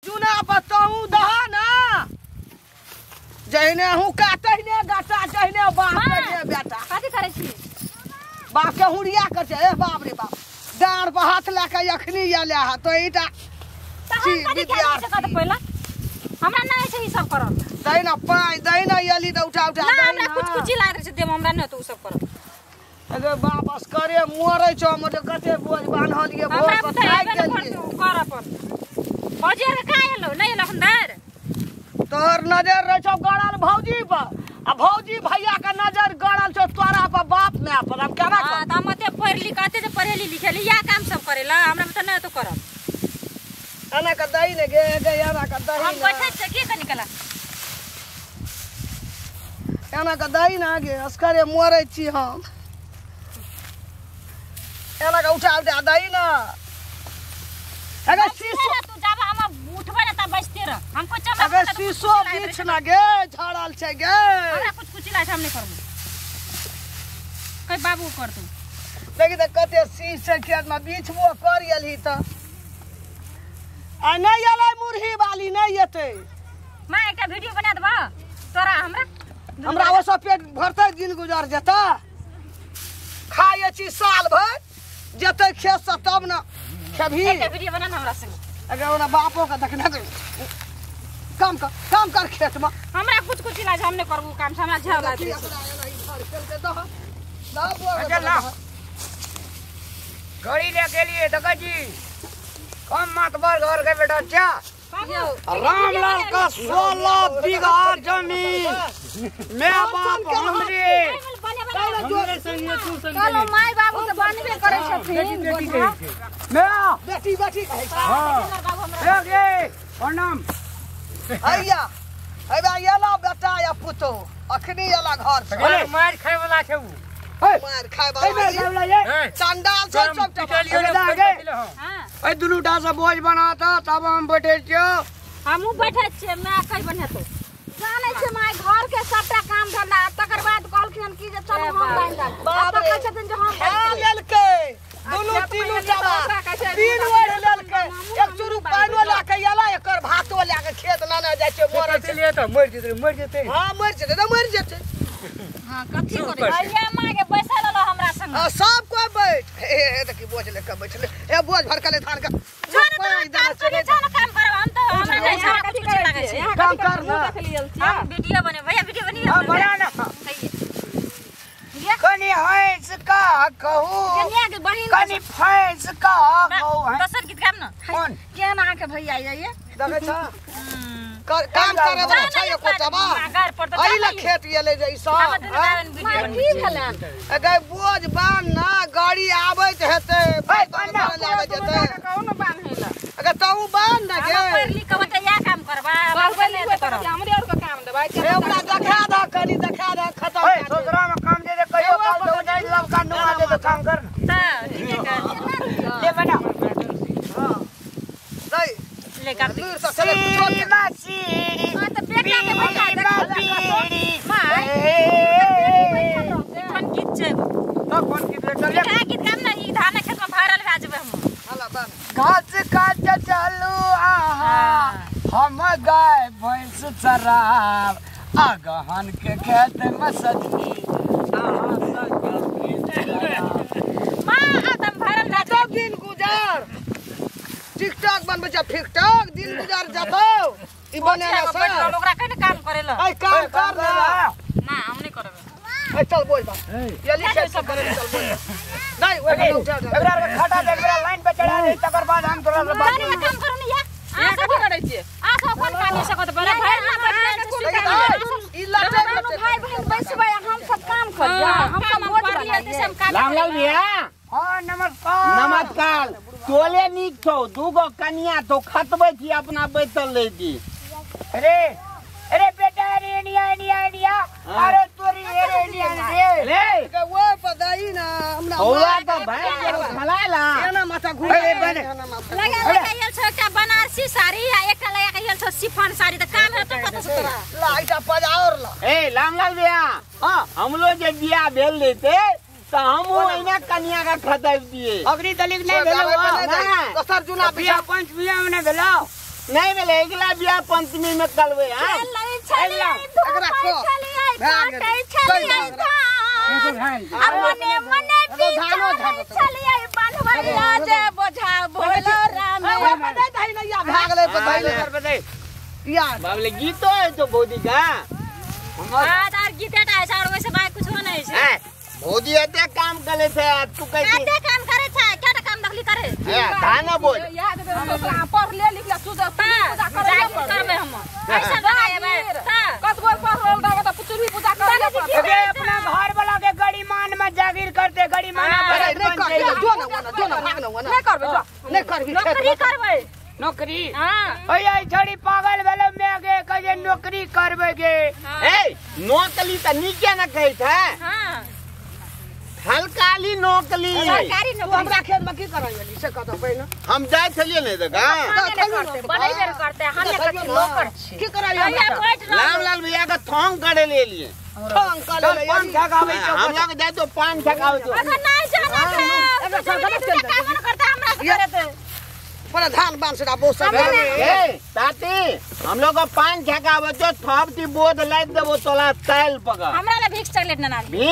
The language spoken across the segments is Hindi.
चुना बताऊं दहा ना जहने हूं का तहने गाटा जहने बाप के बेटा कथि करे छी बाप के हुड़िया कर ए बाप रे बाप डार पर हाथ लाके अखनी आले हा तो ईटा कथि करे कत पहिला हमरा नै छै ई सब करब दैना पाई दैना यली त उठा उठा ना हमरा कुछ लागै छै देम हमरा नै तो सब करब अरे वापस करे मोरे छ मोटे कते बोझ बान्हलिए भोर पर खाइ गेलिए कर अपन बजे के खाइ हेलो नै लखनदार तोहर नजर रह छ गड़ल भौजी पर आ भौजी भैया का नजर गड़ल छ तोरा पर बाप में पर हम केना कर त मते पढ़ लिखते जे पढ़ेली लिखेली या काम सब करेला हमरा त नै तो करब एना का दही ने गे एना का दही हम बैठे छ के निकला एना का दही ना गे अस्करे मोरे छी हम एना का उठा उठा दही ना अगर शीशो तू जाबा हम उठबे ना त बचते रह हमको चमा अगर शीशो बीच ना गे झड़ल छै गे हमरा कुछ लाय हम नै करब कई बाबू कर तू देखि त कते शीशे खेत में बीछबो कर गेली त आ नै एलै मुरही वाली नै एतै मां एकटा वीडियो बना देबा तोरा हमरा ओ सब पेट भरतै दिन गुजर जेता खाए छी साल भर जते खेत से तब न खेबही एकटा वीडियो बना हमरा संग अगर ओना बापो का देखना काम कर खेत में हमरा कुछ इलाज हम नै करबू काम से हमरा झा लाग घड़ी ले के लिए देखा जी कम मतबर घर के बेटा क्या रामलाल का 16 बीघा जमीन मैं बाप हमरे चलो माय बाबू तो बनबे करे छथिन मैं बेटी कहे हां गे प्रणाम आइया अबे आइला बेटा या पुतो अखनी आला घर से अरे मार खाए वाला छै उ मार खाए वाला चंडाल सब टपलियो हां ए दुनु डा से बोझ बनाता तब हम बैठे छियो हमहु बैठे छियै मैं कई बनेतो जाने छै माय घर के सबटा काम धंधा तकर बाद कहलखिन की जे चलो हम बांध दब बाप रे कहै छथिन जे हम खा लेलकै दुनु तीनू डबा तीन ओर लेलकै एक चुरु पानो ला के आला एकर भातो ला के खेत लाना जाय छै मोर के लिए त मर जेतै हां मर जेतै हां कथि करे भैया मां के पैसा ल लो हमरा संग सब कोई बैठ ए देखि बोझ लेके बैठले ए बोझ भरकले धान का काम करब हम तो हमरा नै छा कथि करे लागे छै काम कर ना हम वीडियो बने भैया वीडियो बनिए हां बना ना कनी हैस का कहू कन्या के बहिन कनी फैस का कहू दोसर गीत गाम न कौन केना के भैया ये देखे छ काम करे वाला छै एकोटबा आइला खेत गेले जैसा की भेलन अगर बोझ बांध ना गाड़ी आबैत हेतै बांध लागे जेतै कौन बांधैला अगर तू बांध ना गे पढ़ली कबते या काम करबा पढ़ले त करब हमरे और का काम देबै ए ओकरा देखा द खत्म ए ससुरा में काम दे कहियो काल दो जाय लब का नुआ दे तो काम कर त ठीक है ले बना हां दई ले कर दी मासी हां त बेटा के भैया कौन गीत छै तो कौन गीत ले क्या गीत गाम ना ई धान खेत में भरल भा जेबै हम हला बन घास काट चलू आहा हम गाय भैंस चराब आगहन के खेत में सजनी आहा मां आदम भरल भा सब दिन गुजार टिकटॉक बनबे छ फिकटॉक दिन गुजार जातो ई बनेला से ओकरा कने काम करेला ए काम कर ना हम नहीं करबे ए चल बोल बा ये लिखे सब करे चल बोल नहीं ओए उठा एकरा खाटा दे एकरा लाइन पे चढ़ा दे तकर बाद हम तोरा से बात काम करू नहीं या आ सब करे छियै आ सब कोन काम सकत बड़ा भाई ना बैठ ई लाटे भाई बहन बैसबै हम सब काम कर हम सब बोझ बनाइए हम काम रामलाल भैया हां नमस्कार तोले नीक छौ दूगो कन्या तो खतबै छी अपना बैतल ले दी अरे बेटा इंडिया अरे तोरी इंडिया रे के वो पदाई ना हमरा होला त भाई खलाला एना माथा घुरे बने लगा ये छ बनारसी साड़ी या एकटा लगा ये छ शिफॉन साड़ी त काम हेतौ कत से तोरा लाइटा पजाओर ला ए रामलाल भैया हां हम लोग जे बियाह भेल लेते त हम ओइना कन्या का खतब दिए अग्नि दलिक नहीं भेलो दोसर चुनाव बियाह पंच बियाह में नहीं भेलो नहीं मिले अगला बियाह पंचमी में करबे हां एकरा को भाग मने मने धानो चलिए बनवैया जे बोझा भोला राम भाग ले तो भाई यार बाबले गीतो है तो भौजी का तार गीते टा ऐसा और वैसे बात कुछ नहीं है भौजी एते काम करे थे तू कैसे एते काम करे था क्या काम दखली करे धाना बोल याद पढ़ ले लिख ले तू पूजा करबे हम ऐसा बनाए बे कतबो पढ़ल रहे तो पुचुरी पूजा करे अबे अपना घर वाला के गड़ीमान में जागीर करते गड़ीमान नहीं करबे नौकरी करबे नौकरी हां ओए छोड़ी पागल भेले मैं के कहे नौकरी करबे गे ए नौकरी त नीचे न कहै था हां हलकाली नौकरी सरकारी नौकरी हमरा खेत में की करैली से कहतो पहिने हम जाय छलिए ने देखा बनैबे करते हम एक नौकर छी की करैली रामलाल भैया का थोंग करे ले लिए थोंग करे ले पान ठगावे हम लोग जाय तो पान ठगावे तो अगर नहीं जाना है काम करता हमरा से करे प्रधान बांसड़ा बोस ए ताती हम लोग पान ठगावे तो थपती बोध लाइट देबो तोला ताल पका हमरा ले भिक्स चॉकलेट ना भी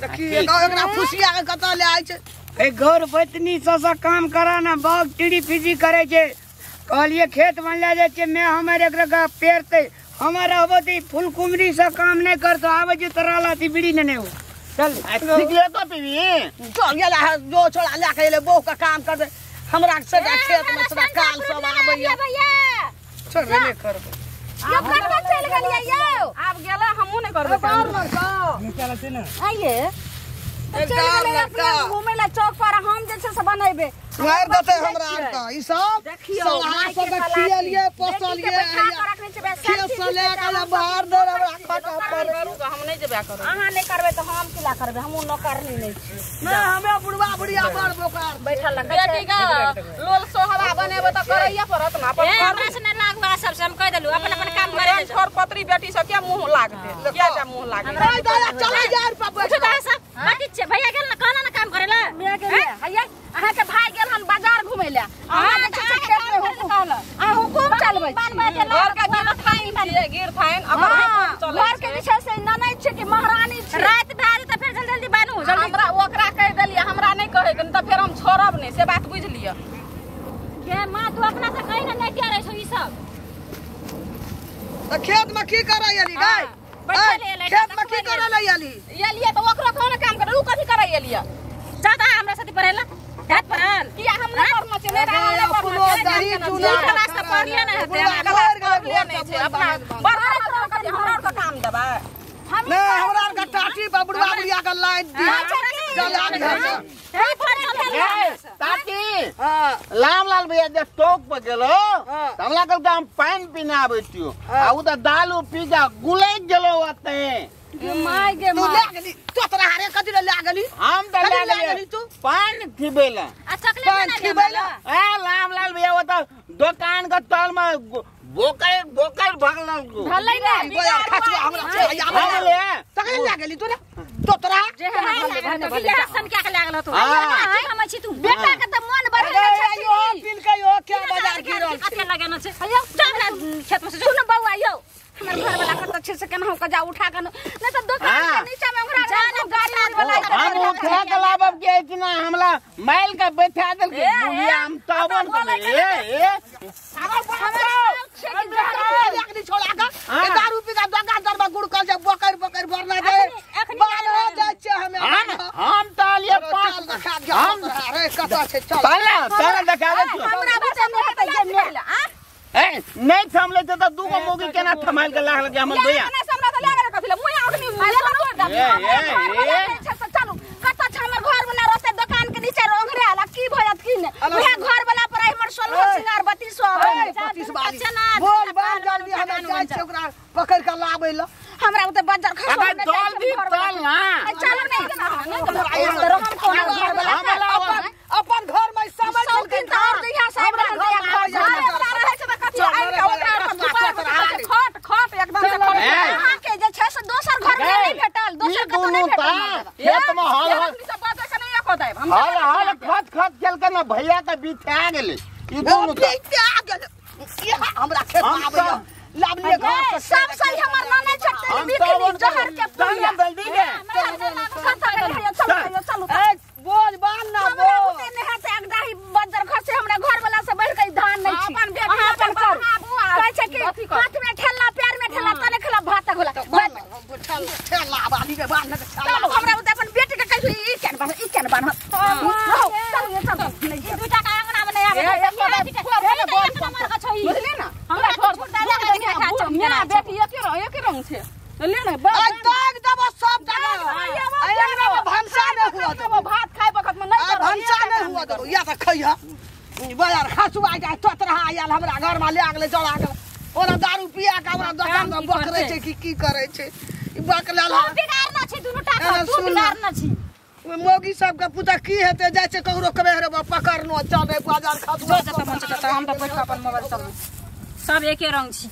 देखी एकरा खुशिया के कत ले आइ छै ए घर बतनी ससा काम कराना बाग टीडी फिजी करे छै कहलिए खेत बन ले जाय छै मैं हमर एकरा का पेरते हमारा होती फूल कुमरी से काम नहीं करतो आवे जे तराला थी बीड़ी ने हो चल सीख ले तो पीवी चल गेला जो छोड़ा ले के ले बो का काम कर हमरा से खेत में सदा काल सब आबैया भैया छोड़ नहीं करबो यो करबा चल गेलिए यो आब गेला हमहु नहीं करबे बार न का निकल छै ना आइए घूमे ला चौक पर हम जे छै से बनैबे मार देते हमरा का ई सब देखियो सब खियालिए पोसलिए खेत से ले के बाहर दे रखा का पर हम नहीं जेबे करू अहाँ नहीं करबे तो हम किला करबे हमहु नौकर नहीं छी ना हमें बुढ़वा बुढ़िया बड़ बोकार बैठल लग बेटी का लोल सोहवा बनेबे त करैया पड़त ना अपन हमरा से नहीं लागबा सब से हम कह देलु अपन अपन काम करे छोर पत्री बेटी सब क्या मुंह लाग दे क्या जा मुंह लाग दे चला यार पापा सब बाकी छे भैया गेल ना कहना ना काम करेला मैं गेलिए भैया अहाँ के भाई गेल हम बाजार घुमै ले अहाँ जे छै खेत में हुकुम कहला आ हुकुम चलबै घर के गिर फाइन अपन चल घर के जे छै से ननै छै कि महारानी छै रात भए त फेर जल्दी बानू हमरा ओकरा कह देलिए हमरा नहीं कहे त फेर हम छोड़ब नहीं से बात बुझ लियो के मां तू अपना से कहि ना नहीं करे छौ ई सब त खेत में की करैली गाय खेत में की करैली एलिए त ओकरो कोन काम करे उ कथि करे एलिए जाता हमरा साथी पढ़ेला हाथ पढ़ल किया हम नहीं करना छै नहीं रहले अपनो दही चूल्हा क्लास त पढ़लिए नहीं हेते नहीं छै अपना बड़ा हमरा का काम देबा हम नहीं हमरा का टाटी पर बुढ़वा बुढ़िया का लाइन दी चल आ घर ताती रामलाल भैया जब टोक पर गेलो हमरा कल हम पानी पीना आबै छियो आ उ त दालू पिज्जा गुलै गेलो ओते माय गे तू ले गेली तो तोरा हारे कथि ले गेली हम त ले गेली तू पानी खिबेला आ चॉकलेट खिबेला ए रामलाल भैया वो त दुकान का तल में बोकर बोकर भगल ढलै रे खचवा हमरा भगले तकरे ले गेली तू तो तोरा जे हम सन क्या के लागल तू हम छी तू बेटा के त मन बढ़ल छै यो पिल के यो क्या बाजार गिरल अते लगेना छै चल खेत में से जो न बौआ यो हमर घर वाला कत छै से केना का जा उठा के नहीं तो दुकान के नीचे में ओकरा जाने गाड़ी वाला हम उठा के लाबब के इतना हमला माइल का बैठा देल के बुलिया हम तबन के ए लगनी छोड़ा का दारू पी का दगा दरबा गुड़ कर जब बकर बकर भरना दे बाल हो जाय छै हम तालिए पास हम अरे कत छै चल चल देखा दे हमरा बच्चा में हेतै जे मेल आ ए नहीं थमले त दूगो मोगी केना थमाइल के लाग लगे हमर भैया नहीं हमरा त लागे कथिले मुया उठनी माले तोड़ दे चलू कत छ हमर घर वाला रहते दुकान के नीचे रोंगरे आला की भयत की ने उहे घर वाला पर हमर 16 सिंगार 3200 बोल बार जल्दी हम जाय छै ओकरा पकड़ के लाबै ल हमरा उते बाजार खसो अबे जल्दी चल ना चल नहीं हम कोन घर वाला अपन घर में समझ दिन तार दिया साहब खट खट एकदम से अहाँ के जे छै से दोसर घर में नहीं भेटल दोसर कतो नहीं भेटल खेत में हाल सब बात से नहीं होतै हम हाल खत खेल के ना भैया के बिछा गेले ई दोनों बिछा गेले हमरा खेत में आबे लाबलिए घर से सब सही हमर नाने छते बिकली जहर के पुलिया जल्दी दे चलो बोल बान ना बोल ने हाथ एक दाही बंदर घर से हमरा घर वाला से बढ़ के धान नहीं छी अपन बेटी अपन कर कहै छै कि हाथ में ठेला पैर में ठेला तने खला भात गोला ठेला बाली के बान चलो हमरा अपन बेटी के कहै ई केन बान चलो दूटा का अंगना में नहीं आवे बुझले ना हमरा घर दादा के देखा छ मेरा बेटी एक रंग छे ले ना दाग दबो सब जगह आया भंसा नहीं हुआ तो भात खाए वक्त में नहीं भंसा नहीं हुआ तो या तो खइहा बाजार खसुआ जाए तोत रहा आयल हमरा घर में ले आगले चढ़ा गेल ओरा दारू पिया के हमरा दुकान में बकरे छै की करे छै ई बकला बिगाड़ ना छी दुनु टाका तू बिगाड़ ना छी मोगी सब के पुता की हेते जाय छै ककरो कबे रे पकड़नो चले बाजार खसुआ हम तो बैठ के अपन मोबाइल सब एके रंग छी।